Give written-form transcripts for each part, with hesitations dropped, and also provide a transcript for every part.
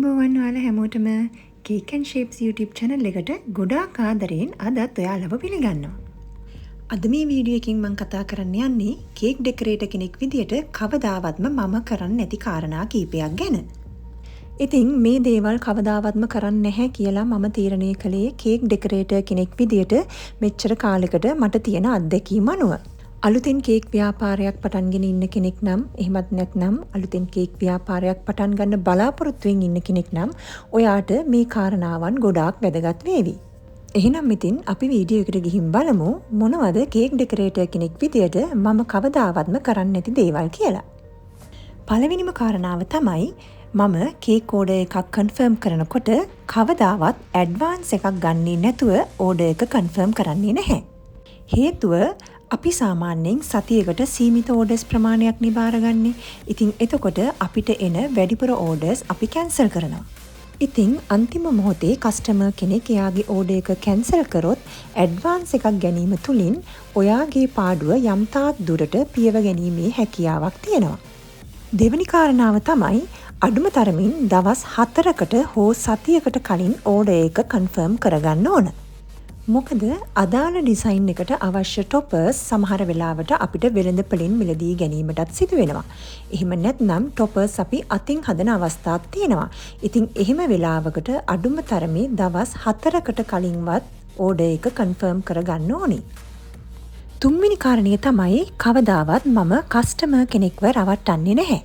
අයිබෝවන් ඔයාලා හැමෝටම Cake and Shapes YouTube channel එකට ගොඩාක් ආදරයෙන් අදත් ඔයාලව පිළිගන්නවා. අද මේ වීඩියෝ එකකින් මම කතා කරන්න යන්නේ කේක් ඩෙකොරේටර් කෙනෙක් විදියට කවදාවත්ම මම කරන්නේ නැති කාරණා කීපයක් ගැන. ඉතින් මේ දේවල් කවදාවත්ම කරන්නේ නැහැ කියලා මම තීරණය කළේ කේක් ඩෙකොරේටර් කෙනෙක් විදියට මෙච්චර කාලයකට මට තියෙන අත්දැකීම අනුව. අලුතෙන් කේක් ව්‍යාපාරයක් පටන්ගෙන ඉන්න කෙනෙක් නම් එහෙමත් නැත්නම් අලුතෙන් කේක් ව්‍යාපාරයක් පටන් ගන්න බලාපොරොත්තුවෙන් ඉන්න කෙනෙක් නම් ඔයාට මේ කාරණාවන් ගොඩාක් වැදගත් වේවි. එහෙනම් ඉතින් අපි වීඩියෝ එකට ගිහින් බලමු මොනවද කේක් ඩෙකොරේටර් කෙනෙක් විදියට මම කවදාවත්ම කරන්නේ නැති දේවල් කියලා. පළවෙනිම කාරණාව තමයි මම කේක් ඕඩර් එකක් කන්ෆර්ම් කරනකොට කවදාවත් ඇඩ්වාන්ස් එකක් ගන්නේ නැතුව ඕඩර් එක කන්ෆර්ම් කරන්නේ නැහැ. හේතුව අපි සාමාන්‍යයෙන් සතියකට සීමිත ඕඩර්ස් ප්‍රමාණයක් නිබාරගන්නේ. ඉතින් එතකොට අපිට එන වැඩිපුර ඕඩර්ස් අපි කැන්සල් කරනවා. ඉතින් අන්තිම මොහොතේ කස්ටමර් කෙනෙක් එයාගේ ඕඩර් එක කැන්සල් කරොත් ඇඩ්වාන්ස් එකක් ගැනීම තුලින් ඔයාගේ පාඩුව යම් තාක් දුරට පියව ගැනීමේ හැකියාවක් තියෙනවා. දෙවෙනි කාරණාව තමයි අඩුම තරමින් දවස් 4කට හෝ සතියකට කලින් ඕඩර් එක කන්ෆර්ම් කරගන්න ඕන. මොකද අදාළ ඩිසයින් එකට අවශ්‍ය ටොපර්ස් සමහර වෙලාවට අපිට වෙළඳපොළින් මිලදී ගැනීමටත් සිදු වෙනවා. එහෙම නැත්නම් ටොපර්ස් අපි අතින් හදන අවස්ථාත් තියෙනවා. ඉතින් එහෙම වෙලාවකට අඩුම තරමේ දවස් 4කට කලින්වත් ඕඩර් එක කන්ෆර්ම් කරගන්න ඕනි. තුන්වෙනි කාරණය තමයි කවදාවත් මම කස්ටමර් කෙනෙක්ව රවට්ටන්නේ නැහැ.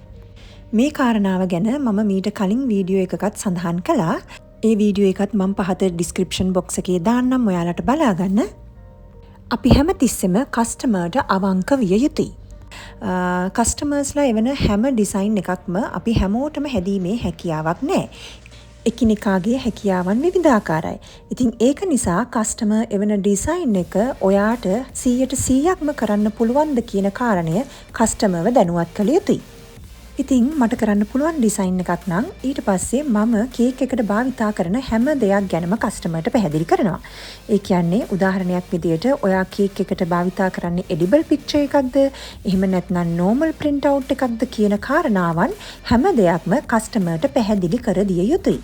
මේ කාරණාව ගැන මම මීට කලින් වීඩියෝ එකකත් සඳහන් කළා. ඒ වීඩියෝ එකත් මම පහත ඩිස්ක්‍රිප්ෂන් බොක්ස් එකේ දාන්නම් ඔයාලට බලාගන්න. අපි හැමතිස්සෙම කස්ටමර්ට අවංක විය යුතුයි. කස්ටමර්ස්ලා එවන හැම ඩිසයින් එකක්ම අපි හැමෝටම හැදීමේ හැකියාවක් නැහැ. එකිනෙකාගේ හැකියාවන් විවිධාකාරයි. ඉතින් ඒක නිසා කස්ටමර් එවන ඩිසයින් එක ඔයාට 100%ක්ම කරන්න පුළුවන්ද කියන කාරණය කස්ටමර්ව දැනුවත් කළ යුතුයි. ඉතින් මට කරන්න පුළුවන් ඩිසයින් එකක් නම් ඊට පස්සේ මම කේක් එකට භාවිතා කරන හැම දෙයක් ගැනම කස්ටමර්ට පැහැදිලි කරනවා. ඒ කියන්නේ උදාහරණයක් විදියට ඔයා කේක් එකට භාවිතා කරන්නේ එඩිබල් පික්චර් එකක්ද එහෙම නැත්නම් නෝමල් ප්‍රින්ට් අවුට් එකක්ද කියන කාරණාවන් හැම දෙයක්ම කස්ටමර්ට පැහැදිලි කර දිය යුතුයි.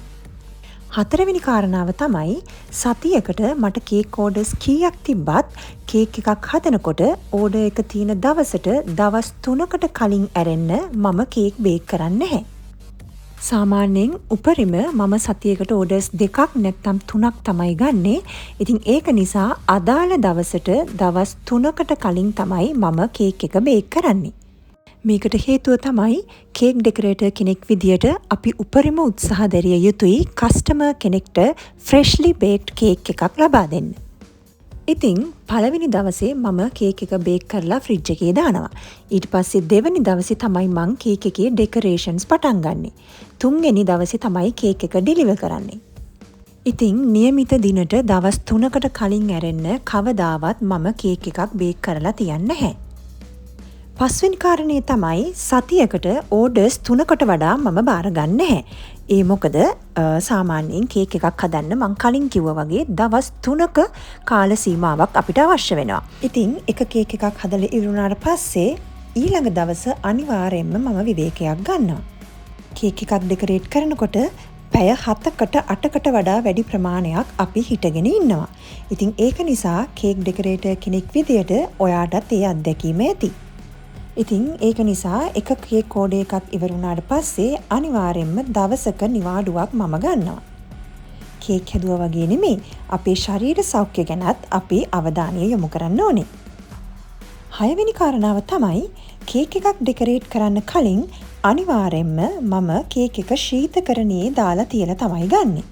හතරවෙනි කාරණාව තමයි සතියකට මට කේක් ඕඩර්ස් කීයක් තිබ්බත් කේක් එකක් හදනකොට ඕඩර් එක තියෙන දවසට දවස් 3කට කලින් ඇරෙන්න මම කේක් බේක් කරන්නේ නැහැ. සාමාන්‍යයෙන් උපරිම මම සතියකට ඕඩර්ස් 2ක් නැත්නම් 3ක් තමයි ගන්නෙ. ඉතින් ඒක නිසා අදාළ දවසට දවස් 3කට කලින් තමයි මම කේක් එක බේක් කරන්නේ. මේකට හේතුව තමයි කේක් ඩෙකොරේටර් කෙනෙක් විදියට අපි උපරිම උත්සාහ දැරිය යුතුයි කස්ටමර් කෙනෙක්ට ෆ්‍රෙෂ්ලි බේක්ඩ් කේක් එකක් ලබා දෙන්න. ඉතින් පළවෙනි දවසේ මම කේක් එක බේක් කරලා ෆ්‍රිජ් එකේ දානවා. ඊට පස්සේ දෙවෙනි දවසේ තමයි මං කේක් එකේ ඩෙකොරේෂන්ස් පටන් ගන්නෙ. තුන්වෙනි දවසේ තමයි කේක් එක ඩෙලිවර් කරන්නේ. ඉතින් નિયમિત දිනට දවස් 3කට කලින් ඇරෙන්න කවදාවත් මම කේක් එකක් බේක් කරලා තියන්නේ නැහැ. පස්වෙනි කාරණේ තමයි සතියකට ඕඩර්ස් 3කට වඩා මම බාර ගන්න නැහැ. ඒ මොකද සාමාන්‍යයෙන් කේක් එකක් හදන්න මං කලින් කිව්වා වගේ දවස් 3ක කාල සීමාවක් අපිට අවශ්‍ය වෙනවා. ඉතින් එක කේක් එකක් හදලා ඉවරුනාට පස්සේ ඊළඟ දවස අනිවාර්යයෙන්ම මම විවේකයක් ගන්නවා. කේක් එකක් ඩෙකොරේට් කරනකොට පැය 7කට 8කට වඩා වැඩි ප්‍රමාණයක් අපි හිටගෙන ඉන්නවා. ඉතින් ඒක නිසා කේක් ඩෙකොරේටර් කෙනෙක් විදියට ඔයාටත් ඒ අත්දැකීම ඇති. ඉතින් ඒක නිසා එක කේක් ඕඩර් එකක් ඉවර වුණාට පස්සේ අනිවාර්යයෙන්ම දවසක නිවාඩුවක් මම ගන්නවා. කේක් හැදුවා වගේ නෙමෙයි අපේ ශරීර සෞඛ්‍ය ගැනත් අපි අවධානය යොමු කරන්න ඕනේ. හයවෙනි කාරණාව තමයි කේක් එකක් ඩෙකොරේට් කරන්න කලින් අනිවාර්යයෙන්ම මම කේක් එක ශීතකරණයේ දාලා තියලා තමයි ගන්නෙ.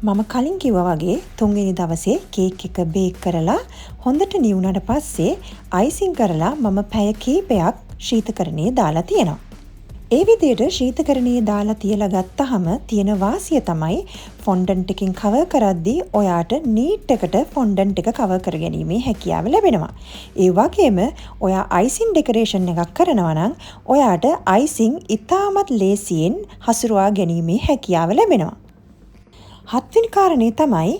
මම කලින් කිව්වා වගේ තුන්වෙනි දවසේ කේක් එක බේක් කරලා හොඳට නිවුණාට පස්සේ අයිසිං කරලා මම පැය කීපයක් ශීතකරණයේ දාලා තියෙනවා. ඒ විදිහට ශීතකරණයේ දාලා තියලා ගත්තාම තියෙන වාසිය තමයි ෆොන්ඩන්ට් එකකින් කවර් කරද්දී ඔයාට නීට් එකට ෆොන්ඩන්ට් එක කවර් කරගැනීමේ හැකියාව ලැබෙනවා. ඒ වගේම ඔයා අයිසිං ඩෙකොරේෂන් එකක් කරනවා නම් ඔයාට අයිසිං ඉතාමත් ලේසියෙන් හසුරුවා ගැනීමේ හැකියාව ලැබෙනවා. හත්වෙනි කාරණේ තමයි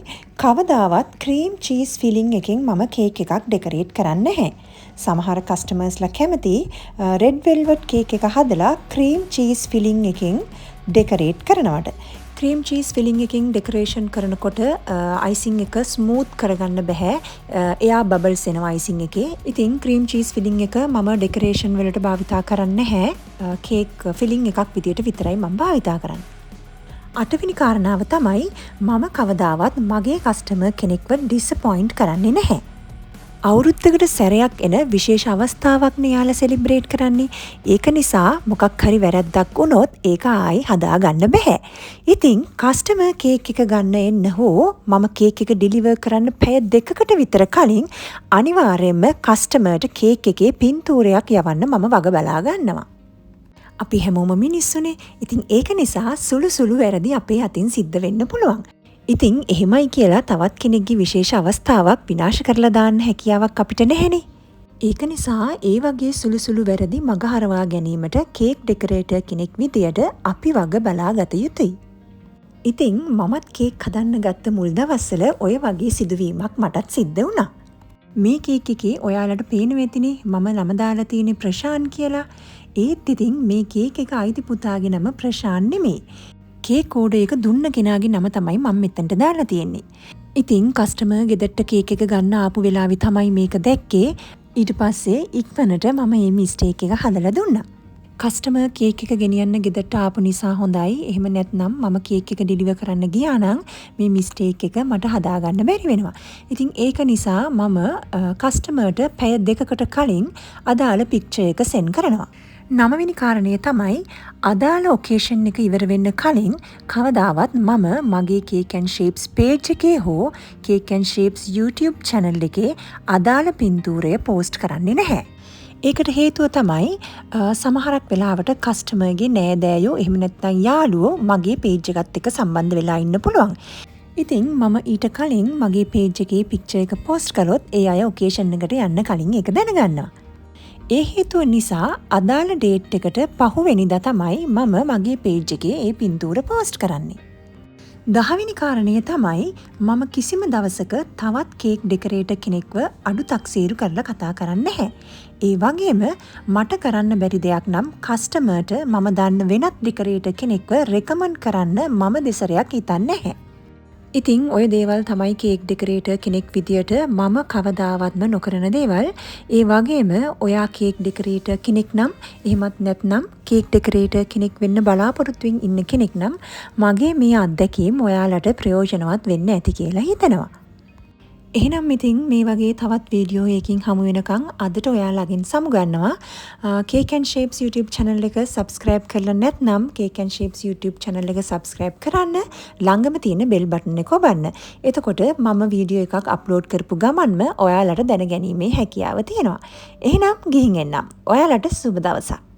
කවදාවත් ක්‍රීම් චීස් ෆිලිං එකෙන් මම කේක් එකක් ඩෙකොරේට් කරන්නේ නැහැ. සමහර කස්ටමර්ස්ලා කැමති රෙඩ් වෙල්වට් කේක් එක හදලා ක්‍රීම් චීස් ෆිලිං එකෙන් ඩෙකොරේට් කරනවට. ක්‍රීම් චීස් ෆිලිං එකකින් ඩෙකරේෂන් කරනකොට අයිසිං එක ස්මූත් කරගන්න බැහැ. එයා බබල්ස් එනවා අයිසිං එකේ. ඉතින් ක්‍රීම් චීස් ෆිලිං එක මම ඩෙකරේෂන් වලට භාවිතා කරන්නේ නැහැ. කේක් ෆිලිං එකක් විදියට විතරයි මම භාවිතා කරන්නේ. 8 වෙනි කාරණාව තමයි මම කවදාවත් මගේ කස්ටමර් කෙනෙක්ව ඩිසපොයින්ට් කරන්නේ නැහැ. අවුරුද්දකට සැරයක් එන විශේෂ අවස්ථාවක් නේ යාලා සෙලිබ්‍රේට් කරන්නේ. ඒක නිසා මොකක් හරි වැරද්දක් වුණොත් ඒක ආයි හදා ගන්න බෑ. ඉතින් කස්ටමර් කේක් එක ගන්න එන්න හෝ මම කේක් එක ඩිලිවර් කරන්න පැය 2කට විතර කලින් අනිවාර්යයෙන්ම කස්ටමර්ට කේක් එකේ පින්තූරයක් යවන්න මම වග බලා ගන්නවා. අපි හැමෝම මිනිස්සුනේ. ඉතින් ඒක නිසා සුළු වැරදි අපේ අතින් සිද්ධ වෙන්න පුළුවන්. ඉතින් එහෙමයි කියලා තවත් කෙනෙක්ගේ විශේෂ අවස්ථාවක් විනාශ කරලා දාන්න හැකියාවක් අපිට නැහැනේ. ඒක නිසා ඒ වගේ සුළු වැරදි මගහරවා ගැනීමට කේක් ඩෙකරේටර් කෙනෙක් විදියට අපි වග බලා ගත යුතුයි. ඉතින් මමත් කේක් හදන්න ගත්ත මුල් දවස්වල ඔය වගේ සිදුවීමක් මටත් සිද්ධ වුණා. මේ කේක් එකේ ඔයාලට පේනවා ඇතිනේ මම නම දාලා තියෙන්නේ ප්‍රශාන් කියලා. ඒත් ඉතින් මේ කේක් එක අයිති පුතාගේ නම ප්‍රශාන් නෙමෙයි. කේක් ඕඩර් එක දුන්න කෙනාගේ නම තමයි මම මෙතනට දාලා තියෙන්නේ. ඉතින් කස්ටමර් ගෙදරට කේක් එක ගන්න ආපු වෙලාවේ තමයි මේක දැක්කේ. ඊට පස්සේ ඉක්මනට මම මේ මිස්ටේක් එක හදලා දුන්නා. කස්ටමර් කේක් එක ගෙනියන්න ගෙදරට ආපු නිසා හොඳයි. එහෙම නැත්නම් මම කේක් එක ඩිලිවර් කරන්න ගියා නම් මේ මිස්ටේක් එක මට හදා ගන්න බැරි වෙනවා. ඉතින් ඒක නිසා මම කස්ටමර්ට පැය 2කට කලින් අදාළ පික්චර් එක සෙන්ඩ් කරනවා. 9 වෙනි කාරණය තමයි අදාළ ඔකේෂන් එක ඉවර වෙන්න කලින් කවදාවත් මම මගේ Cake and Shapes page එකේ හෝ Cake and Shapes YouTube channel එකේ අදාළ පින්තූරය post කරන්නේ නැහැ. ඒකට හේතුව තමයි සමහරක් වෙලාවට කස්ටමර්ගේ නෑදෑයෝ එහෙම නැත්නම් යාළුවෝ මගේ page එකත් එක්ක සම්බන්ධ වෙලා ඉන්න පුළුවන්. ඉතින් මම ඊට කලින් මගේ page එකේ picture එක post කළොත් ඒ අය ඔකේෂන් එකට යන්න කලින් ඒක දැනගන්නවා. ඒ හේතුව නිසා අදාළ ඩේට් එකට පහුවෙනිදා තමයි මම මගේ පේජ් එකේ ඒ පින්තූර පෝස්ට් කරන්නේ. 10 වෙනි කාරණය තමයි මම කිසිම දවසක තවත් කේක් ඩෙකරේටර් කෙනෙක්ව අඩු තක්සේරු කරලා කතා කරන්නේ නැහැ. ඒ වගේම මට කරන්න බැරි දෙයක් නම් කස්ටමර්ට මම දන්න වෙනත් ඩෙකරේටර් කෙනෙක්ව රෙකමන්ඩ් කරන්න මම දෙසරයක් හිතන්නේ නැහැ. ඉතින් ඔය දේවල් තමයි කේක් ඩෙකරේටර් කෙනෙක් විදියට මම කවදාවත්ම නොකරන දේවල්. ඒ වගේම ඔයා කේක් ඩෙකරේටර් කෙනෙක් නම් එහෙමත් නැත්නම් කේක් ඩෙකරේටර් කෙනෙක් වෙන්න බලාපොරොත්තුෙන් ඉන්න කෙනෙක් නම් මගේ මේ අත්දැකීම් ඔයාලට ප්‍රයෝජනවත් වෙන්න ඇති කියලා හිතනවා. එහෙනම් ඉතින් මේ වගේ තවත් වීඩියෝ එකකින් හමු වෙනකන් අදට ඔයාලගෙන් සමුගන්නවා. Cake and Shapes YouTube channel එක subscribe කරලා නැත්නම් Cake and Shapes YouTube channel එක subscribe කරන්න. ළඟම තියෙන bell button එක ඔබන්න. එතකොට මම වීඩියෝ එකක් upload කරපු ගමන්ම ඔයාලට දැනගැනීමේ හැකියාව තියෙනවා. එහෙනම් ගිහින් එන්නම්. ඔයාලට සුබ දවසක්.